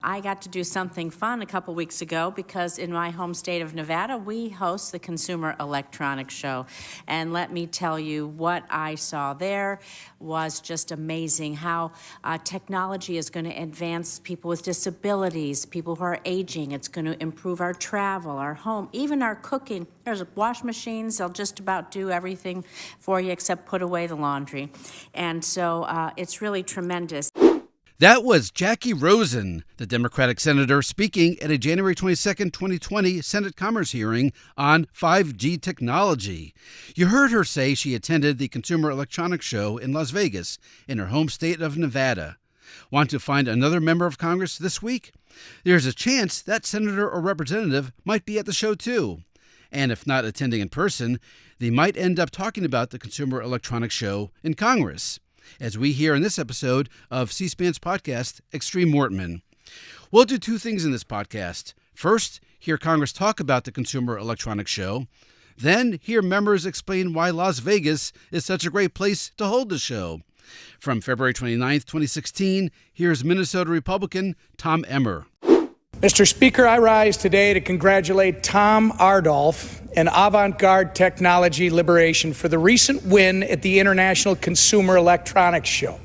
I got to do something fun a couple weeks ago because in my home state of Nevada, we host the Consumer Electronics Show. And let me tell you, what I saw there was just amazing how technology is going to advance people with disabilities, people who are aging. It's going to improve our travel, our home, even our cooking. There's wash machines. They'll just about do everything for you except put away the laundry. And so it's really tremendous. That was Jacky Rosen, the Democratic senator, speaking at a January 22nd, 2020 Senate Commerce hearing on 5G technology. You heard her say she attended the Consumer Electronics Show in Las Vegas, in her home state of Nevada. Want to find another member of Congress this week? There's a chance that senator or representative might be at the show too. And if not attending in person, they might end up talking about the Consumer Electronics Show in Congress, as we hear in this episode of C-SPAN's podcast, Extreme Mortman. We'll do two things in this podcast. First, hear Congress talk about the Consumer Electronics Show. Then, hear members explain why Las Vegas is such a great place to hold the show. From February 29th, 2016, here's Minnesota Republican Tom Emmer. Mr. Speaker, I rise today to congratulate Tom Ardolph and Avant-Garde Technology Liberation for the recent win at the International Consumer Electronics Show.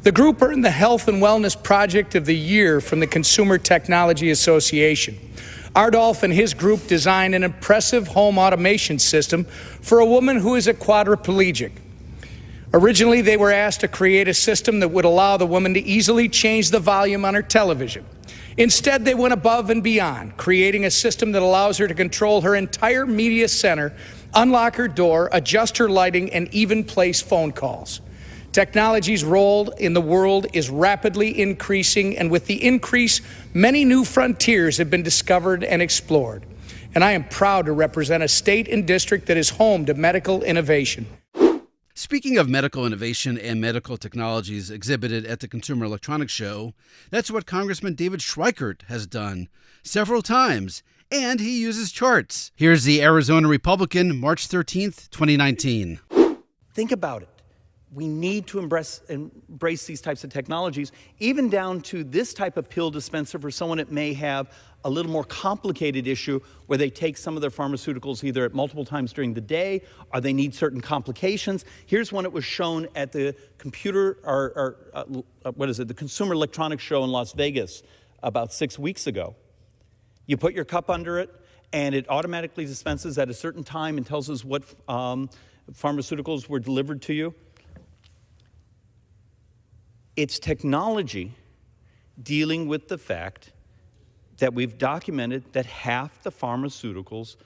The group earned the Health and Wellness Project of the Year from the Consumer Technology Association. Ardolph and his group designed an impressive home automation system for a woman who is a quadriplegic. Originally, they were asked to create a system that would allow the woman to easily change the volume on her television. Instead, they went above and beyond, creating a system that allows her to control her entire media center, unlock her door, adjust her lighting, and even place phone calls. Technology's role in the world is rapidly increasing, and with the increase, many new frontiers have been discovered and explored. And I am proud to represent a state and district that is home to medical innovation. Speaking of medical innovation and medical technologies exhibited at the Consumer Electronics Show, that's what Congressman David Schweikert has done several times, and he uses charts. Here's the Arizona Republican, March 13th, 2019. Think about it. We need to embrace these types of technologies, even down to this type of pill dispenser for someone that may have a little more complicated issue where they take some of their pharmaceuticals either at multiple times during the day or they need certain complications. Here's one that was shown at the the Consumer Electronics Show in Las Vegas about 6 weeks ago. You put your cup under it and it automatically dispenses at a certain time and tells us what pharmaceuticals were delivered to you. It's technology dealing with the fact that we've documented that half the pharmaceuticals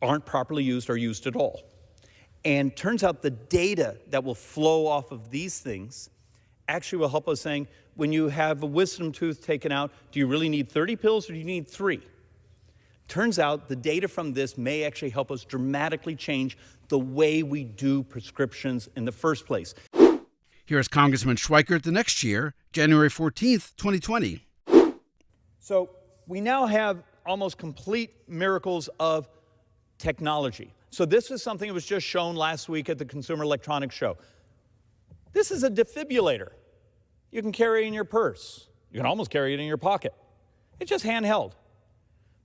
aren't properly used or used at all. And turns out the data that will flow off of these things actually will help us saying, when you have a wisdom tooth taken out, do you really need 30 pills or do you need 3? Turns out the data from this may actually help us dramatically change the way we do prescriptions in the first place. Here's Congressman Schweikert the next year, January 14th, 2020. So we now have almost complete miracles of technology. So this is something that was just shown last week at the Consumer Electronics Show. This is a defibrillator. You can carry it in your purse. You can almost carry it in your pocket. It's just handheld.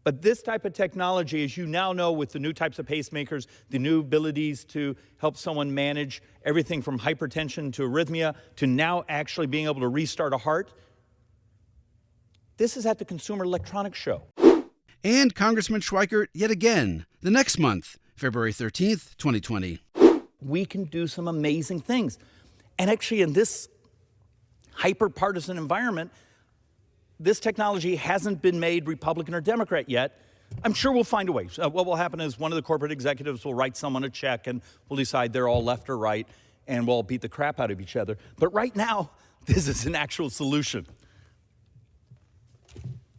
But this type of technology, as you now know with the new types of pacemakers, the new abilities to help someone manage everything from hypertension to arrhythmia to now actually being able to restart a heart, this is at the Consumer Electronics Show. And Congressman Schweikert yet again, the next month, February 13th, 2020. We can do some amazing things. And actually in this hyper-partisan environment, this technology hasn't been made Republican or Democrat yet. I'm sure we'll find a way. What will happen is one of the corporate executives will write someone a check and we'll decide they're all left or right and we'll all beat the crap out of each other. But right now, this is an actual solution.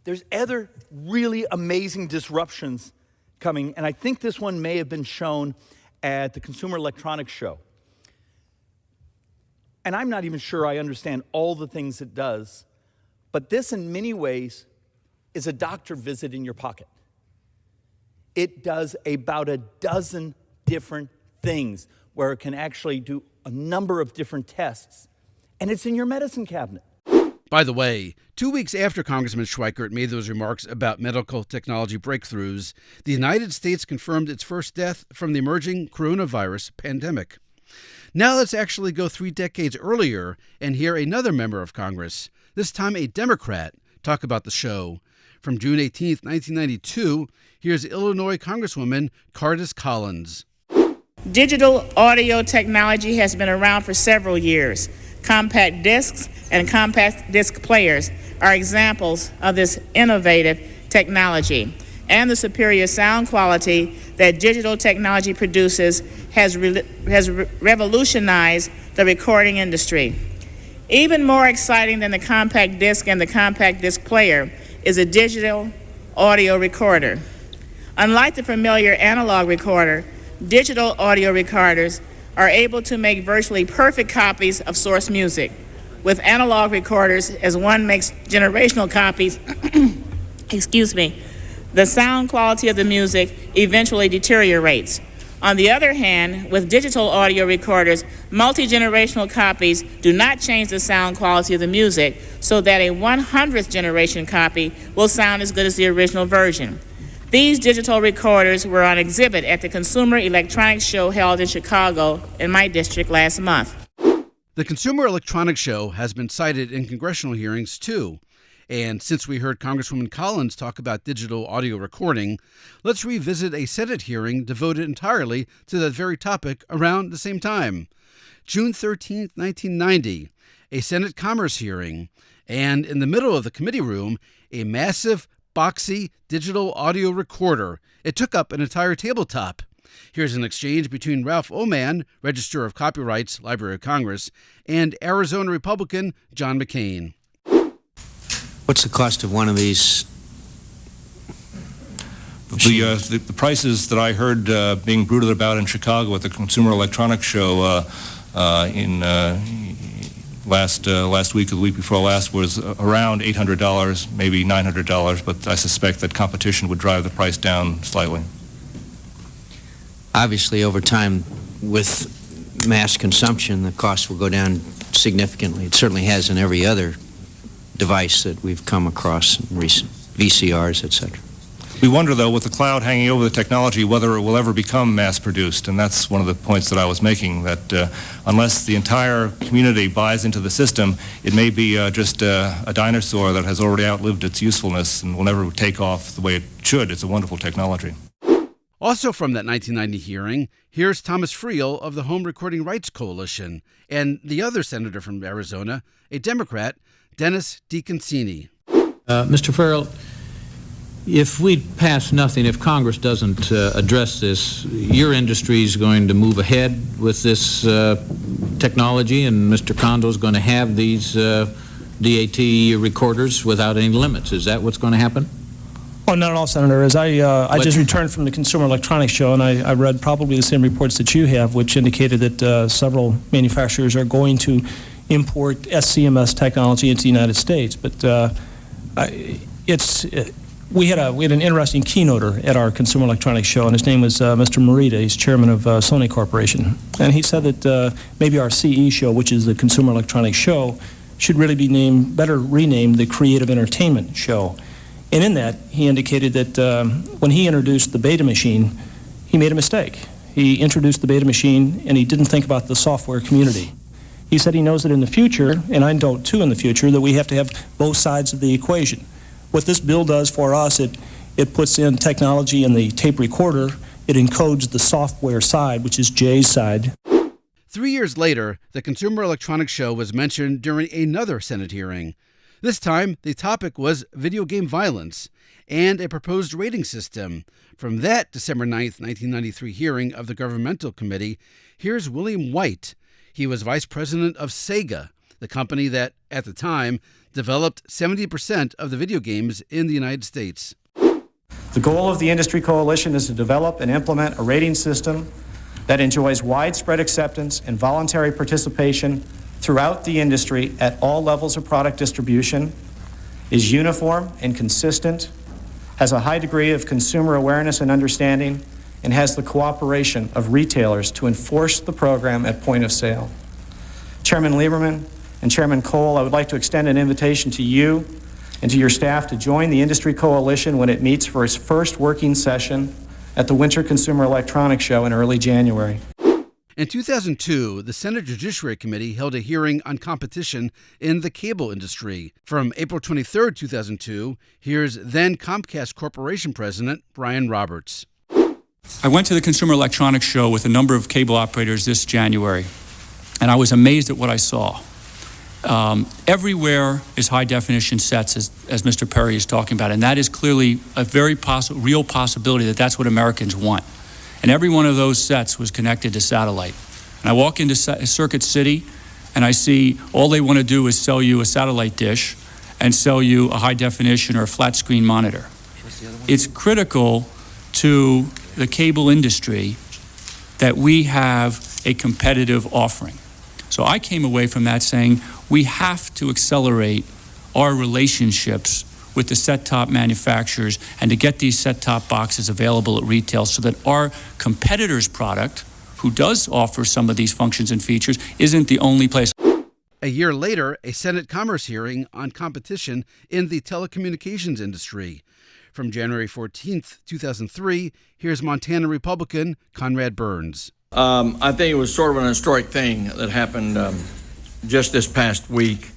There's other really amazing disruptions coming, and I think this one may have been shown at the Consumer Electronics Show. And I'm not even sure I understand all the things it does, but this in many ways is a doctor visit in your pocket. It does about a dozen different things where it can actually do a number of different tests, and it's in your medicine cabinet. By the way, 2 weeks after Congressman Schweikert made those remarks about medical technology breakthroughs, the United States confirmed its first death from the emerging coronavirus pandemic. Now let's actually go 3 decades earlier and hear another member of Congress, this time a Democrat, talk about the show. From June 18, 1992, here's Illinois Congresswoman Cardis Collins. Digital audio technology has been around for several years. Compact discs and compact disc players are examples of this innovative technology, and the superior sound quality that digital technology produces has revolutionized the recording industry. Even more exciting than the compact disc and the compact disc player is a digital audio recorder. Unlike the familiar analog recorder, digital audio recorders are able to make virtually perfect copies of source music. With analog recorders, as one makes generational copies, the sound quality of the music eventually deteriorates. On the other hand, with digital audio recorders, multi-generational copies do not change the sound quality of the music, so that a 100th generation copy will sound as good as the original version. These digital recorders were on exhibit at the Consumer Electronics Show held in Chicago in my district last month. The Consumer Electronics Show has been cited in congressional hearings, too. And since we heard Congresswoman Collins talk about digital audio recording, let's revisit a Senate hearing devoted entirely to that very topic around the same time. June 13, 1990, a Senate Commerce hearing, and in the middle of the committee room, a massive boxy digital audio recorder. It took up an entire tabletop. Here's an exchange between Ralph Oman, Register of Copyrights, Library of Congress, and Arizona Republican John McCain. What's the cost of one of these? The prices that I heard being bruited about in Chicago at the Consumer Electronics Show last week or the week before last was around $800, maybe $900, but I suspect that competition would drive the price down slightly. Obviously, over time, with mass consumption, the cost will go down significantly. It certainly has in every other device that we've come across in recent VCRs, etc. We wonder, though, with the cloud hanging over the technology, whether it will ever become mass-produced, and that's one of the points that I was making, that unless the entire community buys into the system, it may be just a dinosaur that has already outlived its usefulness and will never take off the way it should. It's a wonderful technology. Also from that 1990 hearing, here's Thomas Friel of the Home Recording Rights Coalition, and the other senator from Arizona, a Democrat, Dennis DeConcini. Mr. Farrell, if we pass nothing, if Congress doesn't address this, your industry is going to move ahead with this technology, and Mr. Kondo is going to have these DAT recorders without any limits. Is that what's going to happen? Oh, not at all, Senator. As I just returned from the Consumer Electronics Show, and I read probably the same reports that you have, which indicated that several manufacturers are going to import SCMS technology into the United States. But we had an interesting keynoter at our Consumer Electronics Show, and his name was Mr. Morita. He's chairman of Sony Corporation. And he said that maybe our CE show, which is the Consumer Electronics Show, should really be better renamed the Creative Entertainment Show. And in that, he indicated that when he introduced the Beta machine, he made a mistake. He introduced the Beta machine, and he didn't think about the software community. He said he knows that in the future, and I don't too in the future, that we have to have both sides of the equation. What this bill does for us, it puts in technology in the tape recorder. It encodes the software side, which is Jay's side. 3 years later, the Consumer Electronics Show was mentioned during another Senate hearing. This time, the topic was video game violence and a proposed rating system. From that December 9th, 1993 hearing of the Governmental Committee, here's William White. He was vice president of Sega, the company that, at the time, developed 70% of the video games in the United States. The goal of the Industry Coalition is to develop and implement a rating system that enjoys widespread acceptance and voluntary participation throughout the industry at all levels of product distribution, is uniform and consistent, has a high degree of consumer awareness and understanding, and has the cooperation of retailers to enforce the program at point of sale. Chairman Lieberman And Chairman Cole, I would like to extend an invitation to you and to your staff to join the Industry Coalition when it meets for its first working session at the Winter Consumer Electronics Show in early January. In 2002, the Senate Judiciary Committee held a hearing on competition in the cable industry. From April 23, 2002, here's then Comcast Corporation President Brian Roberts. I went to the Consumer Electronics Show with a number of cable operators this January, and I was amazed at what I saw. Everywhere is high-definition sets, as Mr. Perry is talking about, and that is clearly a very real possibility that that's what Americans want. And every one of those sets was connected to satellite. And I walk into Circuit City, and I see all they want to do is sell you a satellite dish and sell you a high-definition or a flat-screen monitor. It's critical to the cable industry that we have a competitive offering. So I came away from that saying we have to accelerate our relationships with the set-top manufacturers and to get these set-top boxes available at retail so that our competitor's product, who does offer some of these functions and features, isn't the only place. A year later, a Senate Commerce hearing on competition in the telecommunications industry. From January 14, 2003, here's Montana Republican Conrad Burns. I think it was sort of an historic thing that happened just this past week.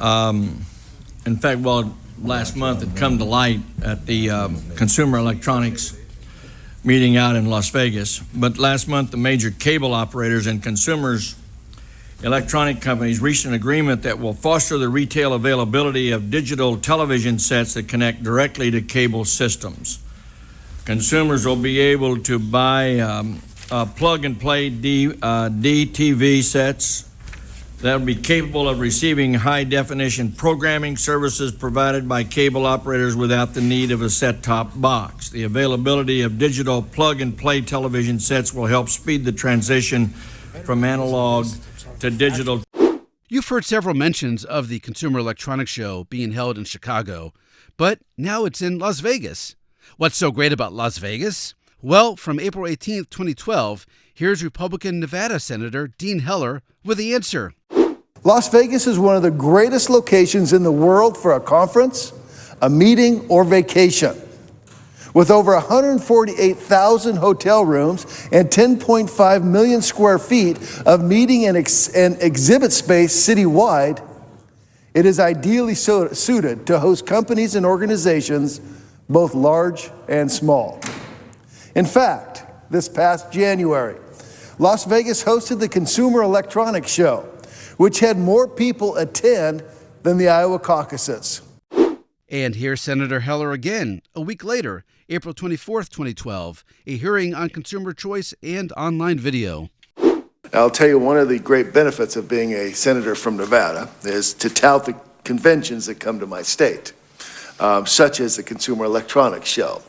In fact, last month it come to light at the Consumer Electronics meeting out in Las Vegas. But last month, the major cable operators and consumers electronic companies reached an agreement that will foster the retail availability of digital television sets that connect directly to cable systems. Consumers will be able to buy plug-and-play DTV sets that will be capable of receiving high-definition programming services provided by cable operators without the need of a set-top box. The availability of digital plug-and-play television sets will help speed the transition from analog to digital. You've heard several mentions of the Consumer Electronics Show being held in Chicago, but now it's in Las Vegas. What's so great about Las Vegas? Well, from April 18, 2012, here's Republican Nevada Senator Dean Heller with the answer. Las Vegas is one of the greatest locations in the world for a conference, a meeting, or vacation. With over 148,000 hotel rooms and 10.5 million square feet of meeting and exhibit space citywide, it is ideally suited to host companies and organizations, both large and small. In fact, this past January, Las Vegas hosted the Consumer Electronics Show, which had more people attend than the Iowa caucuses. And here's Senator Heller again, a week later, April 24, 2012, a hearing on consumer choice and online video. I'll tell you, one of the great benefits of being a senator from Nevada is to tout the conventions that come to my state, such as the Consumer Electronics Show,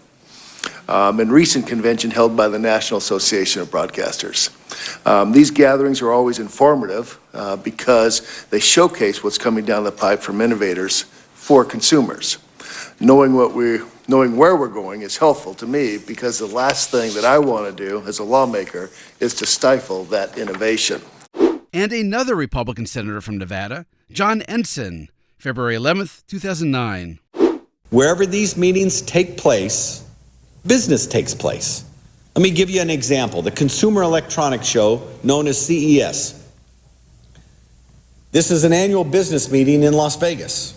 and recent convention held by the National Association of Broadcasters. These gatherings are always informative because they showcase what's coming down the pipe from innovators for consumers. Knowing where we're going is helpful to me because the last thing that I want to do as a lawmaker is to stifle that innovation. And another Republican senator from Nevada, John Ensign, February 11th, 2009. Wherever these meetings take place, business takes place. Let me give you an example. The Consumer Electronics Show, known as CES. This is an annual business meeting in Las Vegas.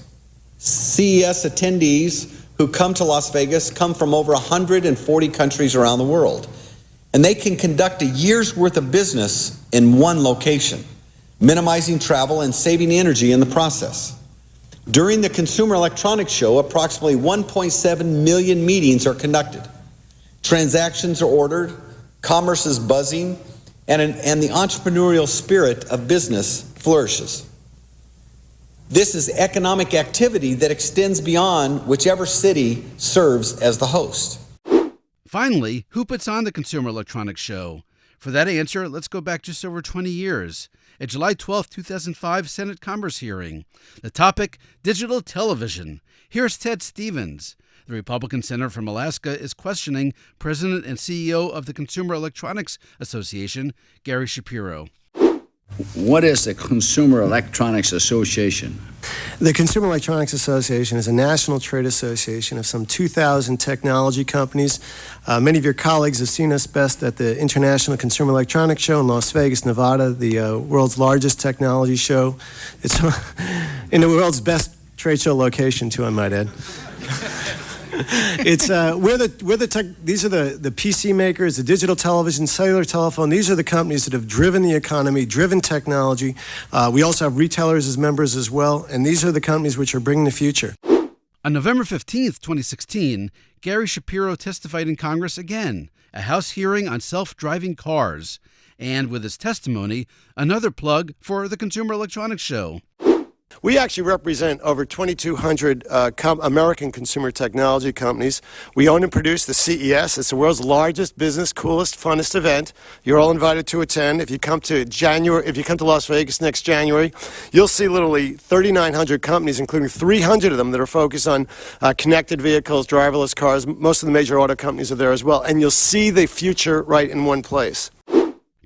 CES attendees who come to Las Vegas come from over 140 countries around the world. And they can conduct a year's worth of business in one location, minimizing travel and saving energy in the process. During the Consumer Electronics Show, approximately 1.7 million meetings are conducted. Transactions are ordered, commerce is buzzing, and the entrepreneurial spirit of business flourishes. This is economic activity that extends beyond whichever city serves as the host. Finally, who puts on the Consumer Electronics Show? For that answer, let's go back just over 20 years. A July 12, 2005 Senate Commerce hearing. The topic, digital television. Here's Ted Stevens. The Republican senator from Alaska is questioning President and CEO of the Consumer Electronics Association, Gary Shapiro. What is the Consumer Electronics Association? The Consumer Electronics Association is a national trade association of some 2,000 technology companies. Many of your colleagues have seen us best at the International Consumer Electronics Show in Las Vegas, Nevada, the world's largest technology show. It's in the world's best trade show location, too, I might add. It's these are the PC makers, the digital television, cellular telephone. These are the companies that have driven the economy, driven technology. We also have retailers as members as well, and these are the companies which are bringing the future. On November 15th, 2016, Gary Shapiro testified in Congress again, a House hearing on self-driving cars, and with his testimony, another plug for the Consumer Electronics Show. We actually represent over 2,200 American consumer technology companies. We own and produce the CES. It's the world's largest business, coolest, funnest event. You're all invited to attend. If you come to Las Vegas next January, you'll see literally 3,900 companies, including 300 of them that are focused on connected vehicles, driverless cars. Most of the major auto companies are there as well. And you'll see the future right in one place.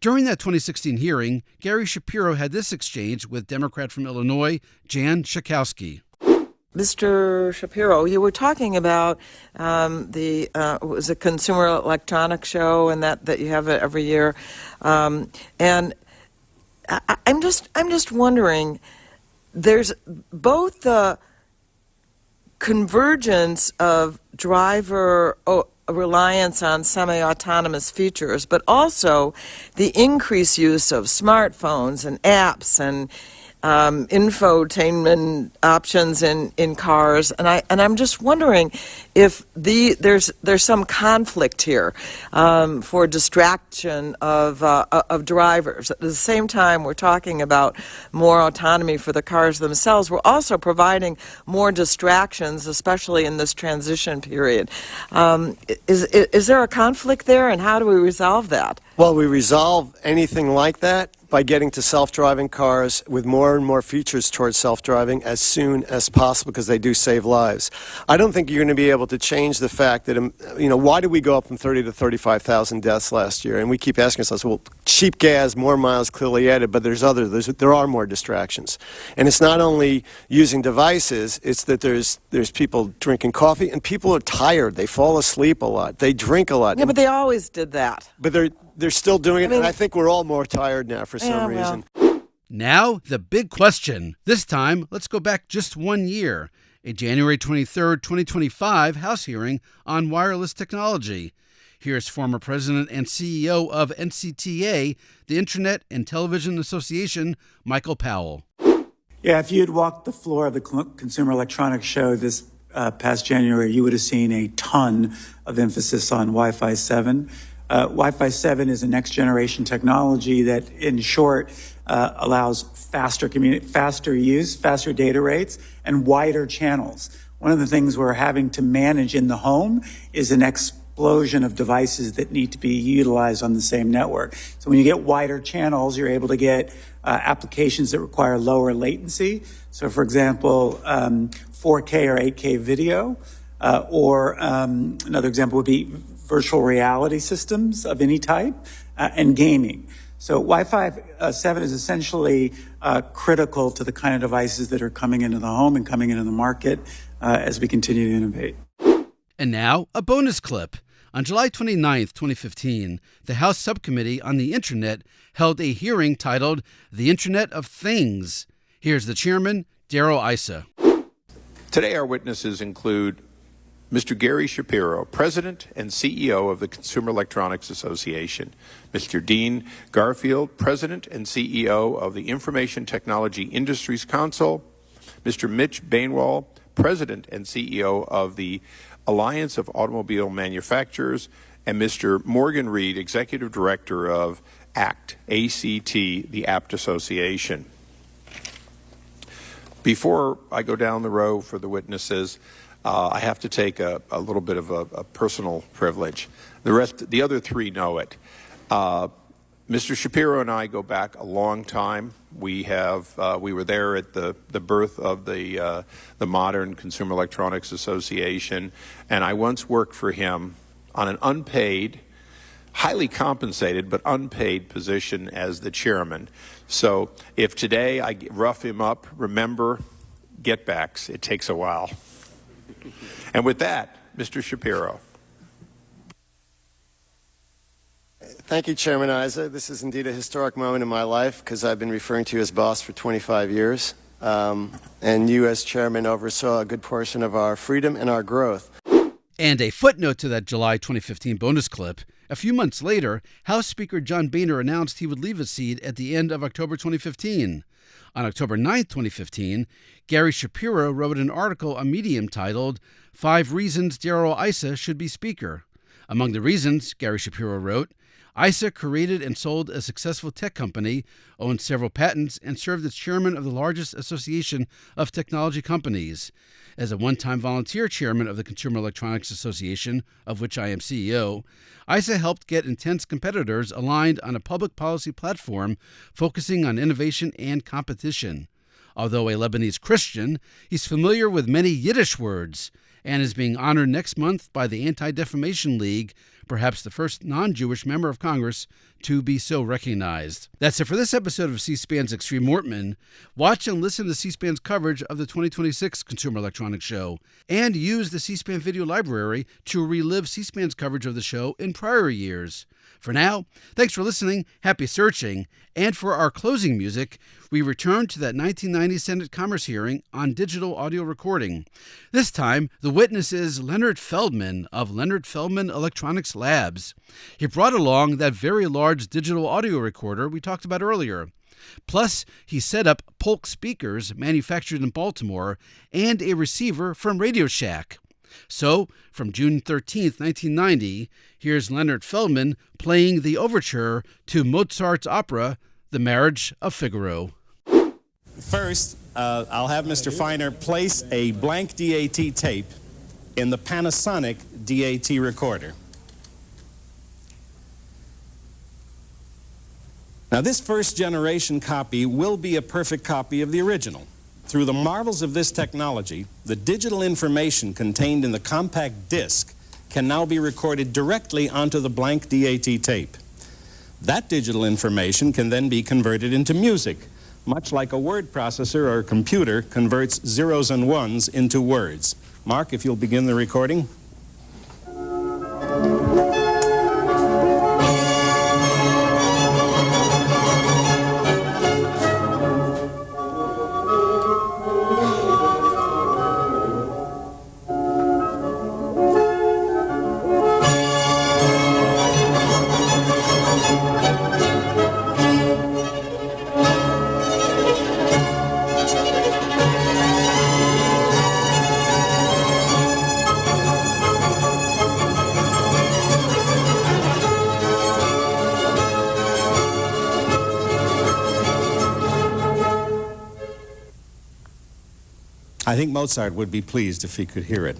During that 2016 hearing, Gary Shapiro had this exchange with Democrat from Illinois, Jan Schakowsky. Mr. Shapiro, you were talking about it was a Consumer Electronics Show, and that you have it every year, and I'm just wondering. There's both the convergence of driver reliance on semi-autonomous features, but also the increased use of smartphones and apps and infotainment options in cars, and I'm just wondering if there's some conflict here for distraction of drivers. At the same time, we're talking about more autonomy for the cars themselves. We're also providing more distractions, especially in this transition period. Is there a conflict there, and how do we resolve that? Well, we resolve anything like that by getting to self-driving cars with more and more features towards self-driving as soon as possible, because they do save lives. I don't think you're going to be able to change the fact that, why did we go up from 30 to 35,000 deaths last year? And we keep asking ourselves, well, cheap gas, more miles clearly added, but there are more distractions. And it's not only using devices, it's that there's people drinking coffee, and people are tired. They fall asleep a lot. They drink a lot. Yeah, but they always did that. But they're still doing it, and I think we're all more tired now for some reason. Now, the big question. This time, let's go back just 1 year. A January 23rd, 2025 House hearing on wireless technology. Here's former president and CEO of NCTA, the Internet and Television Association, Michael Powell. Yeah, if you had walked the floor of the Consumer Electronics Show this past January, you would have seen a ton of emphasis on Wi-Fi 7. Wi-Fi 7 is a next-generation technology that, in short, allows faster use, faster data rates, and wider channels. One of the things we're having to manage in the home is an explosion of devices that need to be utilized on the same network. So when you get wider channels, you're able to get applications that require lower latency. So, for example, 4K or 8K video, or another example would be virtual reality systems of any type, and gaming. So Wi-Fi 7 is essentially critical to the kind of devices that are coming into the home and coming into the market as we continue to innovate. And now, a bonus clip. On July 29th, 2015, the House Subcommittee on the Internet held a hearing titled The Internet of Things. Here's the chairman, Darrell Issa. Today, our witnesses include Mr. Gary Shapiro, President and CEO of the Consumer Electronics Association, Mr. Dean Garfield, President and CEO of the Information Technology Industries Council, Mr. Mitch Bainwall, President and CEO of the Alliance of Automobile Manufacturers, and Mr. Morgan Reed, Executive Director of ACT, A-C-T, the APT Association. Before I go down the row for the witnesses, I have to take a little bit of a personal privilege. The other three know it. Mr. Shapiro and I go back a long time. We were there at the birth of the modern Consumer Electronics Association, and I once worked for him on an unpaid highly compensated but unpaid position as the chairman. So if today I rough him up, remember, get backs. It takes a while. And with that, Mr. Shapiro. Thank you, Chairman Issa. This is indeed a historic moment in my life because I've been referring to you as boss for 25 years. And you as chairman oversaw a good portion of our freedom and our growth. And a footnote to that July 2015 bonus clip. A few months later, House Speaker John Boehner announced he would leave his seat at the end of October 2015. On October 9, 2015, Gary Shapiro wrote an article on Medium titled, 5 Reasons Darrell Issa Should Be Speaker. Among the reasons, Gary Shapiro wrote, Issa created and sold a successful tech company, owned several patents, and served as chairman of the largest association of technology companies. As a one-time volunteer chairman of the Consumer Electronics Association, of which I am CEO, Issa helped get intense competitors aligned on a public policy platform focusing on innovation and competition. Although a Lebanese Christian, he's familiar with many Yiddish words and is being honored next month by the Anti-Defamation League, perhaps the first non-Jewish member of Congress to be so recognized. That's it for this episode of C-SPAN's Extreme Mortman. Watch and listen to C-SPAN's coverage of the 2026 Consumer Electronics Show, and use the C-SPAN video library to relive C-SPAN's coverage of the show in prior years. For now, thanks for listening, happy searching, and for our closing music, we return to that 1990 Senate Commerce hearing on digital audio recording. This time, the witness is Leonard Feldman of Leonard Feldman Electronics Labs. He brought along that very large digital audio recorder we talked about earlier. Plus, he set up Polk speakers manufactured in Baltimore and a receiver from Radio Shack. So, from June 13th, 1990, here's Leonard Feldman playing the overture to Mozart's opera, The Marriage of Figaro. First, I'll have Mr. Feiner place a blank DAT tape in the Panasonic DAT recorder. Now, this first-generation copy will be a perfect copy of the original. Through the marvels of this technology, the digital information contained in the compact disc can now be recorded directly onto the blank DAT tape. That digital information can then be converted into music, much like a word processor or computer converts zeros and ones into words. Mark, if you'll begin the recording. I think Mozart would be pleased if he could hear it.